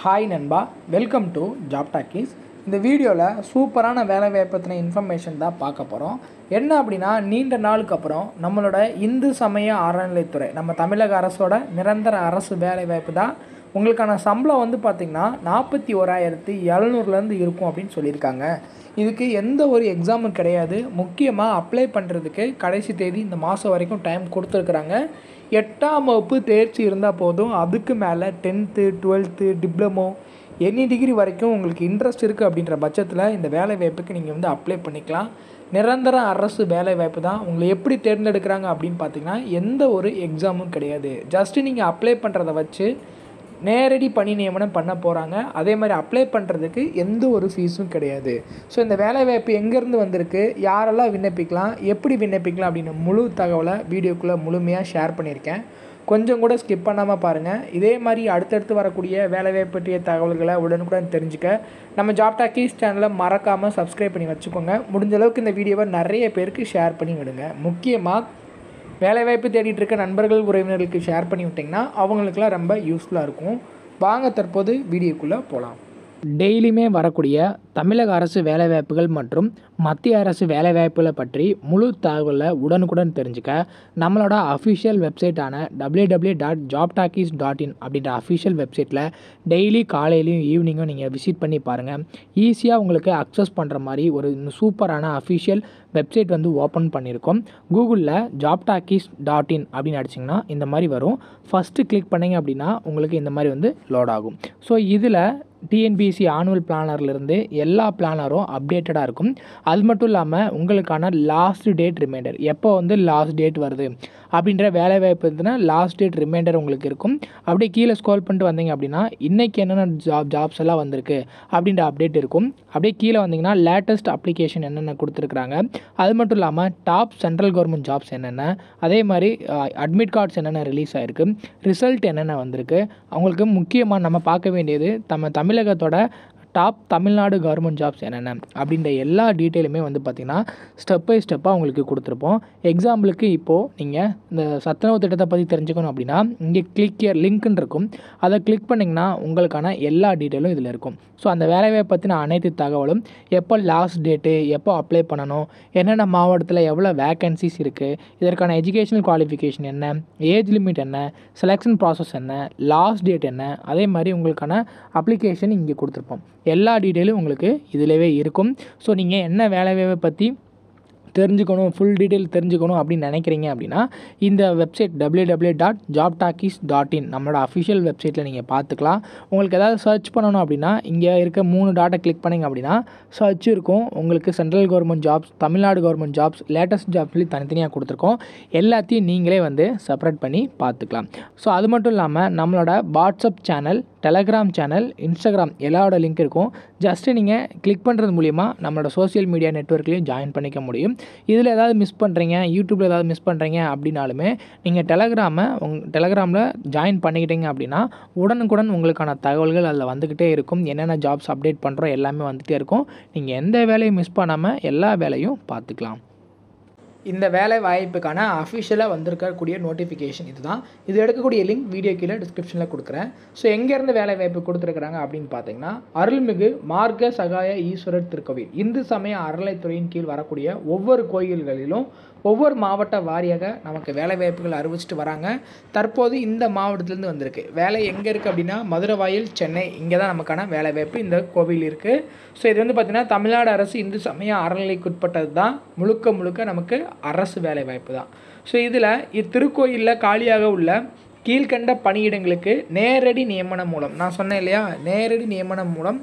Hi நண்பா, welcome to job talkies. இந்த வீடியோவில் சூப்பரான வேலைவாய்ப்பு பற்றின இன்ஃபர்மேஷன் தான் பார்க்க போகிறோம். என்ன அப்படின்னா, நீண்ட நாளுக்கு அப்புறம் நம்மளோட இந்து சமய அறநிலைத்துறை, நம்ம தமிழக அரசோட நிரந்தர அரசு வேலைவாய்ப்பு தான். உங்களுக்கான சம்பளம் வந்து பார்த்திங்கன்னா 41,700 இருக்கும் அப்படின்னு சொல்லியிருக்காங்க. இதுக்கு எந்த ஒரு எக்ஸாமும் கிடையாது. முக்கியமாக அப்ளை பண்ணுறதுக்கு கடைசி தேதி இந்த மாதம் வரைக்கும் டைம் கொடுத்துருக்குறாங்க. 8ஆம் வகுப்பு தேர்ச்சி இருந்தால் போதும். அதுக்கு மேலே 10th 12th diploma any degree வரைக்கும் உங்களுக்கு இன்ட்ரெஸ்ட் இருக்குது அப்படின்ற பட்சத்தில் இந்த வேலைவாய்ப்புக்கு நீங்கள் வந்து அப்ளை பண்ணிக்கலாம். நிரந்தர அரசு வேலைவாய்ப்பு தான். உங்களை எப்படி தேர்ந்தெடுக்கிறாங்க அப்படின்னு பார்த்தீங்கன்னா, எந்த ஒரு எக்ஸாமும் கிடையாது. ஜஸ்ட்டு நீங்கள் அப்ளை பண்ணுறத வச்சு நேரடி பணி நியமனம் பண்ண போகிறாங்க. அதே மாதிரி அப்ளை பண்ணுறதுக்கு எந்த ஒரு ஃபீஸும் கிடையாது. ஸோ இந்த வேலைவாய்ப்பு எங்கேருந்து வந்திருக்கு, யாரெல்லாம் விண்ணப்பிக்கலாம், எப்படி விண்ணப்பிக்கலாம் அப்படின்னு முழு தகவலை வீடியோக்குள்ளே முழுமையாக ஷேர் பண்ணியிருக்கேன். கொஞ்சம் கூட ஸ்கிப் பண்ணாமல் பாருங்கள். இதே மாதிரி அடுத்தடுத்து வரக்கூடிய வேலைவாய்ப்பு பற்றிய தகவல்களை உடனுக்குடன் தெரிஞ்சுக்க நம்ம ஜாப் டாக்கீஸ் சேனலை மறக்காமல் சப்ஸ்கிரைப் பண்ணி வச்சுக்கோங்க. முடிஞ்ச அளவுக்கு இந்த வீடியோவை நிறைய பேருக்கு ஷேர் பண்ணி விடுங்க. முக்கியமாக வேலைவாய்ப்பு தேடிட்டு இருக்க நண்பர்கள் உறவினர்களுக்கு ஷேர் பண்ணி விட்டிங்கன்னா அவங்களுக்குலாம் ரொம்ப யூஸ்ஃபுல்லாக இருக்கும். வாங்க தற்போது வீடியோக்குள்ளே போகலாம். டெய்லியுமே வரக்கூடிய தமிழக அரசு வேலைவாய்ப்புகள் மற்றும் மத்திய அரசு வேலைவாய்ப்புகளை பற்றி முழு தகவலை உடனுக்குடன் தெரிஞ்சுக்க நம்மளோட அஃபிஷியல் வெப்சைட்டான www.jobtalkies.in அப்படின்ற அஃபிஷியல் வெப்சைட்டில் டெய்லி காலையிலையும் ஈவினிங்கும் நீங்கள் விசிட் பண்ணி பாருங்கள். ஈஸியாக உங்களுக்கு அக்சஸ் பண்ணுற மாதிரி ஒரு சூப்பரான அஃபிஷியல் வெப்சைட் வந்து ஓப்பன் பண்ணியிருக்கோம். கூகுளில் jobtalkies.in அப்படின்னு அடிச்சிங்கன்னா இந்த மாதிரி வரும். ஃபஸ்ட்டு கிளிக் பண்ணிங்க அப்படின்னா உங்களுக்கு இந்த மாதிரி வந்து லோட் ஆகும். ஸோ இதில் டிஎன்பிஎஸ்சி ஆனுவல் பிளானர்லேருந்து எல்லா பிளானரும் அப்டேட்டடாக இருக்கும். அது மட்டும் இல்லாமல் உங்களுக்கான லாஸ்ட் டேட் ரிமைண்டர், எப்போ வந்து லாஸ்ட் டேட் வருது அப்படின்ற வேலைவாய்ப்பு இருந்துன்னா லாஸ்ட் டேட் ரிமைண்டர் உங்களுக்கு இருக்கும். அப்படியே கீழே ஸ்க்ரோல் பண்ணிட்டு வந்தீங்க அப்படின்னா இன்றைக்கி என்னென்ன ஜாப்ஸ் எல்லாம் வந்திருக்கு அப்படின்ற அப்டேட் இருக்கும். அப்படியே கீழே வந்தீங்கன்னா லேட்டஸ்ட் அப்ளிகேஷன் என்னென்ன கொடுத்துருக்குறாங்க, அது மட்டும் இல்லாமல் டாப் சென்ட்ரல் கவர்மெண்ட் ஜாப்ஸ் என்னென்ன, அதே மாதிரி அட்மிட் கார்ட்ஸ் என்னென்ன ரிலீஸ் ஆகிருக்கு, ரிசல்ட் என்னென்ன வந்திருக்கு. அவங்களுக்கு முக்கியமாக நம்ம பார்க்க வேண்டியது தமிழகத்தோட டாப் தமிழ்நாடு கவர்மெண்ட் ஜாப்ஸ் என்னென்ன அப்படின்ற எல்லா டீட்டெயிலுமே வந்து பார்த்திங்கன்னா ஸ்டெப் பை ஸ்டெப்பாக உங்களுக்கு கொடுத்துருப்போம். எக்ஸாம்பிளுக்கு இப்போது நீங்கள் இந்த சத்துணவு திட்டத்தை பற்றி தெரிஞ்சுக்கணும் அப்படின்னா இங்கே கிளிக் ஹியர் லிங்க்னு இருக்கும். அதை கிளிக் பண்ணிங்கன்னா உங்களுக்கான எல்லா டீட்டெயிலும் இதில் இருக்கும். ஸோ அந்த வேலைவாய்ப்பை பற்றின அனைத்து தகவலும், எப்போ லாஸ்ட் டேட்டு, எப்போ அப்ளை பண்ணணும், என்னென்ன மாவட்டத்தில் எவ்வளோ வேக்கன்சிஸ் இருக்குது, இதற்கான எஜுகேஷனல் குவாலிஃபிகேஷன் என்ன, ஏஜ் லிமிட் என்ன, செலெக்ஷன் ப்ராசஸ் என்ன, லாஸ்ட் டேட் என்ன, அதே மாதிரி உங்களுக்கான அப்ளிகேஷன் இங்கே கொடுத்துருப்போம். எல்லா டீட்டெயிலும் உங்களுக்கு இதிலவே இருக்கும். ஸோ நீங்கள் என்ன வேலைவாய்ப்பை பற்றி தெரிஞ்சுக்கணும், ஃபுல் டீட்டெயில் தெரிஞ்சுக்கணும் அப்படின்னு நினைக்கிறீங்க அப்படின்னா இந்த வெப்சைட் www.jobtalkies.in நம்மளோட அஃபிஷியல் வெப்சைட்டில் நீங்கள் பார்த்துக்கலாம். உங்களுக்கு ஏதாவது சர்ச் பண்ணணும் அப்படின்னா இங்கே இருக்க 3 டாட்டை கிளிக் பண்ணிங்க அப்படின்னா சர்ச் இருக்கும். உங்களுக்கு central government jobs, Tamil Nadu government jobs, latest jobs சொல்லி தனித்தனியாக கொடுத்துருக்கோம். எல்லாத்தையும் நீங்களே வந்து செப்பரேட் பண்ணி பார்த்துக்கலாம். ஸோ அது மட்டும் இல்லாமல் நம்மளோட WhatsApp channel, Telegram channel, Instagram எல்லாரோட லிங்க் இருக்கும். ஜஸ்ட்டு நீங்கள் கிளிக் பண்ணுறது மூலிமா நம்மளோட சோஷியல் மீடியா நெட்வொர்க்லேயும் ஜாயின் பண்ணிக்க முடியும். இதில் ஏதாவது மிஸ் பண்ணுறீங்க, யூடியூப்பில் ஏதாவது மிஸ் பண்ணுறீங்க அப்படின்னாலுமே நீங்கள் டெலகிராமில் ஜாயின் பண்ணிக்கிட்டீங்க அப்படின்னா உடனுக்குடன் உங்களுக்கான தகவல்கள் அதில் வந்துக்கிட்டே இருக்கும். என்னென்ன ஜாப்ஸ் அப்டேட் பண்ணுறோம் எல்லாமே வந்துகிட்டே இருக்கும். நீங்கள் எந்த வேலையும் மிஸ் பண்ணாமல் எல்லா வேலையும் பார்த்துக்கலாம். இந்த வேலை வாய்ப்புக்கான அஃபிஷியலாக வந்திருக்கக்கூடிய நோட்டிஃபிகேஷன் இதுதான். இது எடுக்கக்கூடிய லிங்க் வீடியோ கீழே டிஸ்கிரிப்ஷனில் கொடுக்குறேன். ஸோ எங்கேருந்து வேலை வாய்ப்பு கொடுத்துருக்குறாங்க அப்படின்னு பார்த்தீங்கன்னா, அருள்மிகு மார்க்க சகாய ஈஸ்வரர் திருக்கோவில் இந்து சமய அறநிலைத்துறையின் கீழ் வரக்கூடிய ஒவ்வொரு கோயில்களிலும் ஒவ்வொரு மாவட்ட வாரியாக நமக்கு வேலை வாய்ப்புகள் அறிவிச்சிட்டு வராங்க. தற்போது இந்த மாவட்டத்திலேருந்து வந்திருக்கு. வேலை எங்கே இருக்குது அப்படின்னா மதுரவாயில், சென்னை, இங்கே தான் நமக்கான வேலை வாய்ப்பு இந்த கோவில் இருக்குது. ஸோ இது வந்து பார்த்திங்கன்னா தமிழ்நாடு அரசு இந்து சமய அறநிலைக்குட்பட்டது தான். முழுக்க நமக்கு அரசு வேலை வாய்ப்பு தான். ஸோ இதில் இத்திருக்கோயிலில் காலியாக உள்ள கீழ்கண்ட பணியிடங்களுக்கு நேரடி நியமனம் மூலம், நான் சொன்னேன் இல்லையா, நேரடி நியமனம் மூலம்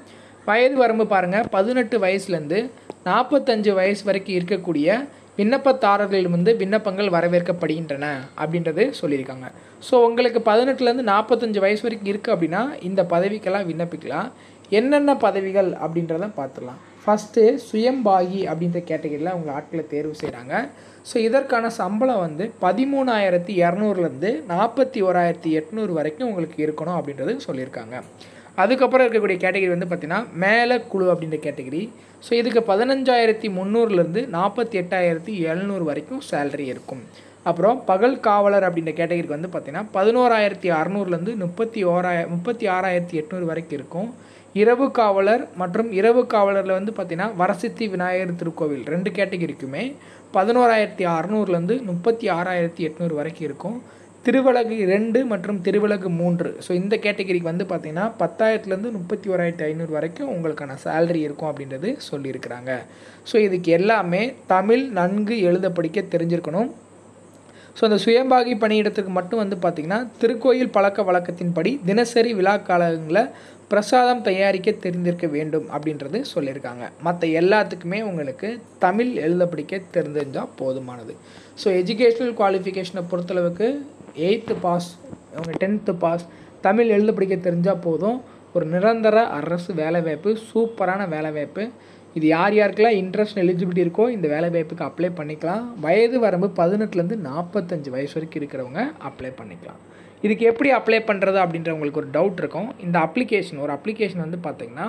வயது வரம்பு பாருங்கள், 18 வயசுலேருந்து 45 வயசு வரைக்கும் இருக்கக்கூடிய விண்ணப்பதாரர்களிடம் வந்து விண்ணப்பங்கள் வரவேற்கப்படுகின்றன அப்படின்றது சொல்லியிருக்காங்க. ஸோ உங்களுக்கு 18லேருந்து 45 வயசு வரைக்கும் இருக்குது அப்படின்னா இந்த பதவிக்கெல்லாம் விண்ணப்பிக்கலாம். என்னென்ன பதவிகள் அப்படின்றத பார்த்துடலாம். ஃபஸ்ட்டு சுயம்பாகி அப்படின்ற கேட்டகரியில் அவங்க ஆட்களை தேர்வு செய்கிறாங்க. ஸோ இதற்கான சம்பளம் வந்து 13,200லேருந்து 41,800 வரைக்கும் உங்களுக்கு இருக்கணும் அப்படின்றது சொல்லியிருக்காங்க. அதுக்கப்புறம் இருக்கக்கூடிய கேட்டகரி வந்து பார்த்திங்கன்னா மேலே குழு அப்படின்ற கேட்டகரி. ஸோ இதுக்கு 15,300லேருந்து 48,700 வரைக்கும் சேலரி இருக்கும். அப்புறம் பகல் காவலர் அப்படின்ற கேட்டகரிக்கு வந்து பார்த்திங்கன்னா 11,600லேருந்து 36,800 வரைக்கும் இருக்கும். இரவு காவலர் மற்றும் இரவு காவலரில் வந்து பார்த்திங்கன்னா வரசித்தி விநாயகர் திருக்கோவில் 2 கேட்டகரிக்குமே 11,600லேருந்து 36,800 வரைக்கும் இருக்கும். திருவிளக்கு 2 மற்றும் திருவிளக்கு 3 ஸோ இந்த கேட்டகரிக்கு வந்து பார்த்திங்கன்னா 10,000லேருந்து 31,500 வரைக்கும் உங்களுக்கான சேலரி இருக்கும் அப்படின்றது சொல்லியிருக்கிறாங்க. ஸோ இதுக்கு எல்லாமே தமிழ் நன்கு எழுத படிக்க தெரிஞ்சிருக்கணும். ஸோ அந்த சுயம்பாகி பணியிடத்துக்கு மட்டும் வந்து பார்த்திங்கன்னா திருக்கோயில் பழக்க வழக்கத்தின்படி தினசரி விழா காலங்களில் பிரசாதம் தயாரிக்க தெரிந்திருக்க வேண்டும் அப்படின்றது சொல்லியிருக்காங்க. மற்ற எல்லாத்துக்குமே உங்களுக்கு தமிழ் எழுத படிக்க தெரிஞ்சால் போதுமானது. ஸோ எஜுகேஷ்னல் குவாலிஃபிகேஷனை பொறுத்தளவுக்கு 8th பாஸ், அவங்க 10th பாஸ், தமிழ் எழுத படிக்க தெரிஞ்சால் போதும். ஒரு நிரந்தர அரசு வேலைவாய்ப்பு, சூப்பரான வேலைவாய்ப்பு. இது யார் யாருக்கெல்லாம் இன்ட்ரெஸ்ட் எலிஜிபிலிட்டி இருக்கோ இந்த வேலைவாய்ப்புக்கு அப்ளை பண்ணிக்கலாம். வயது வரம்பு 18லேருந்து 45 வயசு வரைக்கும் இருக்கிறவங்க அப்ளை பண்ணிக்கலாம். இதுக்கு எப்படி அப்ளை பண்ணுறது அப்படின்ற உங்களுக்கு ஒரு டவுட் இருக்கும். இந்த ஒரு அப்ளிகேஷன் வந்து பார்த்திங்கன்னா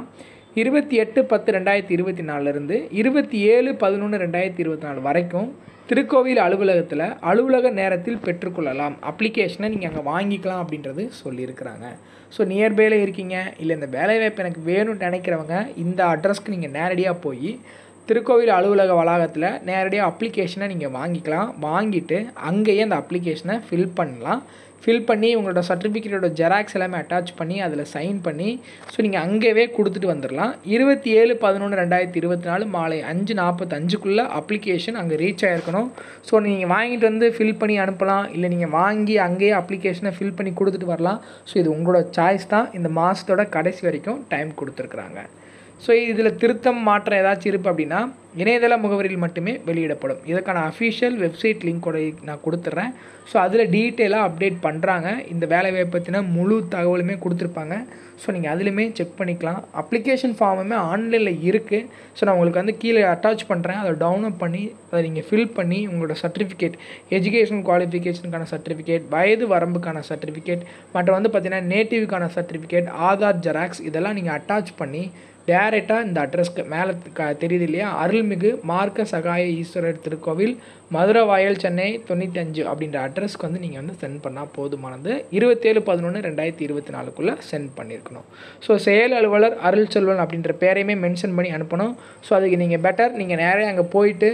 28/10/2024லேருந்து 27/11/2024 வரைக்கும் திருக்கோவில் அலுவலகத்தில் அலுவலக நேரத்தில் பெற்றுக்கொள்ளலாம். அப்ளிகேஷனை நீங்கள் அங்கே வாங்கிக்கலாம் அப்படின்றது சொல்லியிருக்கிறாங்க. ஸோ நியர்பையில் இருக்கீங்க, இல்லை இந்த வேலைவாய்ப்பு எனக்கு வேணும்னு நினைக்கிறவங்க இந்த அட்ரஸ்க்கு நீங்கள் நேரடியாக போய் திருக்கோவில் அலுவலக வளாகத்தில் நேரடியாக அப்ளிகேஷனை நீங்கள் வாங்கிக்கலாம். வாங்கிட்டு அங்கேயே அந்த அப்ளிகேஷனை ஃபில் பண்ணி உங்களோட சர்டிஃபிகேட்டோட ஜெராக்ஸ் எல்லாமே அட்டாச் பண்ணி அதில் சைன் பண்ணி ஸோ நீங்கள் அங்கேயே கொடுத்துட்டு வந்துடலாம். 27/11/2024 மாலை 5:45க்குள்ளே அப்ளிகேஷன் அங்கே ரீச் ஆகிருக்கணும். ஸோ நீங்கள் வாங்கிட்டு வந்து ஃபில் பண்ணி அனுப்பலாம், இல்லை நீங்கள் வாங்கி அங்கேயே அப்ளிகேஷனை ஃபில் பண்ணி கொடுத்துட்டு வரலாம். ஸோ இது உங்களோட சாய்ஸ் தான். இந்த மாதத்தோட கடைசி வரைக்கும் டைம் கொடுத்துருக்குறாங்க. ஸோ இதில் திருத்தம் மாற்றம் ஏதாச்சும் இருக்குது அப்படின்னா இணையதள முகவரியில் மட்டுமே வெளியிடப்படும். இதற்கான அஃபிஷியல் வெப்சைட் லிங்க்கோட நான் கொடுத்துட்றேன். ஸோ அதில் டீட்டெயிலாக அப்டேட் பண்ணுறாங்க. இந்த வேலைவாய்ப்பு பற்றின முழு தகவலுமே கொடுத்துருப்பாங்க. ஸோ நீங்கள் அதுலேயுமே செக் பண்ணிக்கலாம். அப்ளிகேஷன் ஃபார்முமே ஆன்லைனில் இருக்குது. ஸோ நான் உங்களுக்கு வந்து கீழே அட்டாச் பண்ணுறேன். அதை டவுன்லோட் பண்ணி அதை நீங்கள் ஃபில் பண்ணி உங்களோட சர்டிஃபிகேட், எஜுகேஷன் குவாலிஃபிகேஷனுக்கான சர்டிஃபிகேட், வயது வரம்புக்கான சர்டிஃபிகேட் மற்றும் வந்து பார்த்திங்கன்னா நேட்டிவ்க்கான சர்டிஃபிகேட், ஆதார் ஜெராக்ஸ் இதெல்லாம் நீங்கள் அட்டாச் பண்ணி டேரெக்டாக இந்த அட்ரஸ்க்கு மேலே தெரியுது இல்லையா, அருள்மிகு மார்க்க சகாய ஈஸ்வரர் திருக்கோவில், மதுரை வாயல், சென்னை 95 அப்படின்ற அட்ரஸ்க்கு வந்து நீங்கள் வந்து சென்ட் பண்ணால் போதுமானது. 27/11/2024க்குள்ளே சென்ட் பண்ணியிருக்கணும். ஸோ செயல் அலுவலர் அருள் செல்வன் அப்படின்ற பேரையுமே மென்ஷன் பண்ணி அனுப்பணும். ஸோ அதுக்கு நீங்கள் நேராக அங்கே போயிட்டு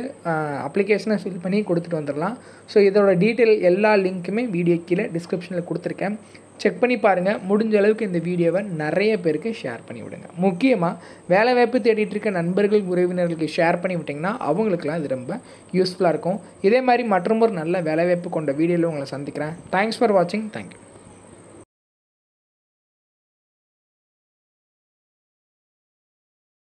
அப்ளிகேஷனை ஃபில் பண்ணி கொடுத்துட்டு வந்துடலாம். ஸோ இதோட டீட்டெயில் எல்லா லிங்க்குமே வீடியோ கீழே டிஸ்கிரிப்ஷனில் கொடுத்துருக்கேன். செக் பண்ணி பாருங்கள். முடிஞ்ச அளவுக்கு இந்த வீடியோவை நிறைய பேருக்கு ஷேர் பண்ணி விடுங்க. முக்கியமாக வேலைவாய்ப்பு தேடிட்டு இருக்க நண்பர்கள், உறவினர்களுக்கு ஷேர் பண்ணி விட்டிங்கன்னா அவங்களுக்குலாம் இது ரொம்ப யூஸ்ஃபுல்லாக இருக்கும். இதே மாதிரி மற்றொரு நல்ல வேலைவாய்ப்பு கொண்ட வீடியோவில் உங்களை சந்திக்கிறேன். தேங்க்ஸ் ஃபார் வாட்சிங். தேங்க்யூ.